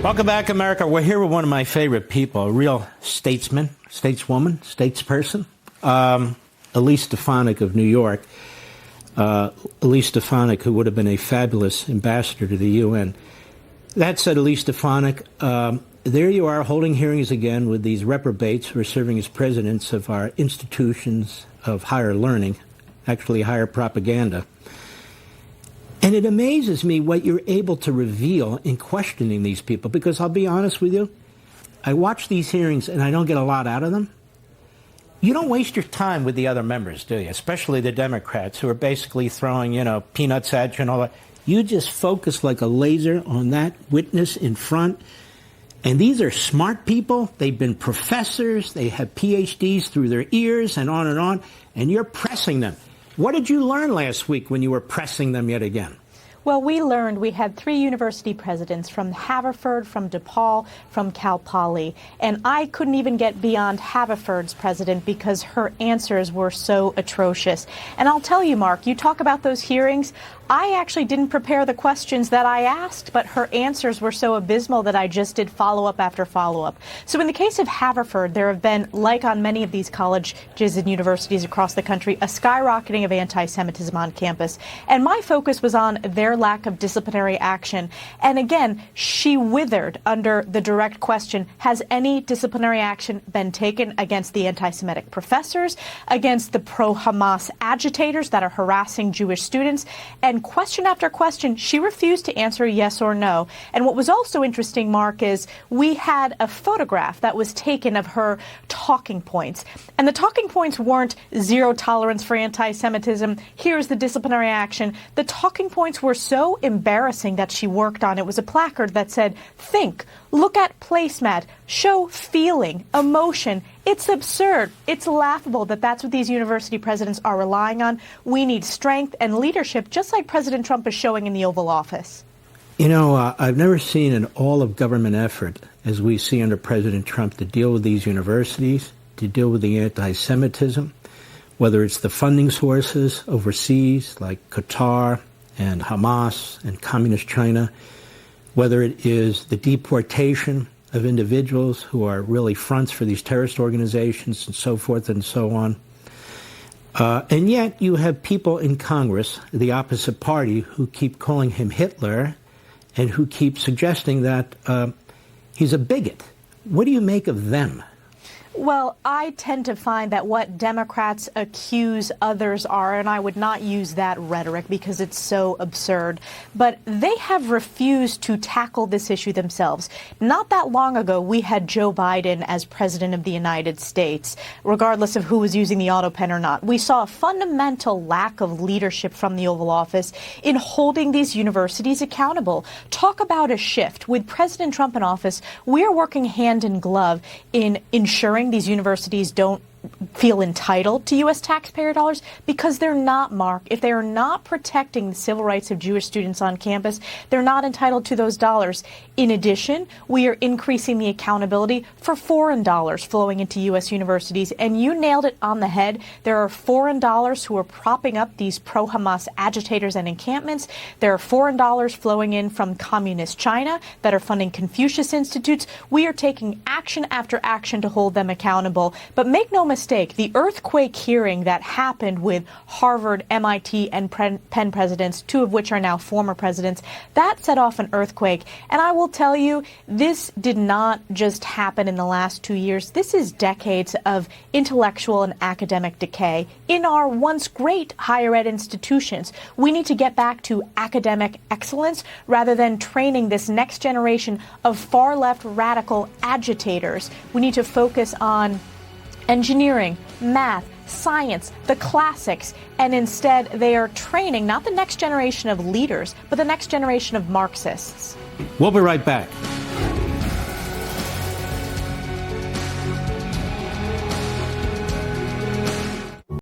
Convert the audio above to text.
Welcome back, America. We're here with one of my favorite people, a real statesman, stateswoman, statesperson, Elise Stefanik of New York. Elise Stefanik, who would have been a fabulous ambassador to the UN. That said, Elise Stefanik, there you are holding hearings again with these reprobates who are serving as presidents of our institutions of higher learning, actually higher propaganda. And it amazes me what you're able to reveal in questioning these people, because I'll be honest with you, I watch these hearings and I don't get a lot out of them. You don't waste your time with the other members, do you? Especially the Democrats who are basically throwing, peanuts at you and all that. You just focus like a laser on that witness in front. And these are smart people. They've been professors. They have PhDs through their ears and on, and you're pressing them. What did you learn last week when you were pressing them yet again? Well, we had 3 university presidents from Haverford, from DePaul, from Cal Poly, and I couldn't even get beyond Haverford's president because her answers were so atrocious. And I'll tell you, Mark, you talk about those hearings. I actually didn't prepare the questions that I asked, but her answers were so abysmal that I just did follow-up after follow-up. So in the case of Haverford, there have been, like on many of these colleges and universities across the country, a skyrocketing of anti-Semitism on campus. And my focus was on their lack of disciplinary action. And again, she withered under the direct question, has any disciplinary action been taken against the anti-Semitic professors, against the pro-Hamas agitators that are harassing Jewish students? And question after question, she refused to answer yes or no. And what was also interesting, Mark, is we had a photograph that was taken of her talking points. And the talking points weren't zero tolerance for anti-Semitism, here's the disciplinary action. The talking points were so embarrassing that she worked on. It was a placard that said, think, look at placemat, show feeling, emotion. It's absurd. It's laughable that that's what these university presidents are relying on. We need strength and leadership, just like President Trump is showing in the Oval Office. I've never seen an all-of-government effort, as we see under President Trump, to deal with these universities, to deal with the anti-Semitism, whether it's the funding sources overseas, like Qatar and Hamas and Communist China, whether it is the deportation of individuals who are really fronts for these terrorist organizations and so forth and so on. And yet you have people in Congress, the opposite party, who keep calling him Hitler and who keep suggesting that he's a bigot. What do you make of them? Well, I tend to find that what Democrats accuse others are, and I would not use that rhetoric because it's so absurd, but they have refused to tackle this issue themselves. Not that long ago, we had Joe Biden as president of the United States, regardless of who was using the auto pen or not. We saw a fundamental lack of leadership from the Oval Office in holding these universities accountable. Talk about a shift. With President Trump in office, we are working hand in glove in ensuring these universities don't feel entitled to U.S. taxpayer dollars because they're not, Mark. If they are not protecting the civil rights of Jewish students on campus, they're not entitled to those dollars. In addition, we are increasing the accountability for foreign dollars flowing into U.S. universities. And you nailed it on the head. There are foreign dollars who are propping up these pro-Hamas agitators and encampments. There are foreign dollars flowing in from communist China that are funding Confucius Institutes. We are taking action after action to hold them accountable. But make no mistake, the earthquake hearing that happened with Harvard, MIT, and Penn presidents, 2 of which are now former presidents, that set off an earthquake. And I will tell you, this did not just happen in the last 2 years. This is decades of intellectual and academic decay in our once great higher ed institutions. We need to get back to academic excellence rather than training this next generation of far-left radical agitators. We need to focus on engineering, math, science, the classics, and instead they are training not the next generation of leaders, but the next generation of Marxists. We'll be right back.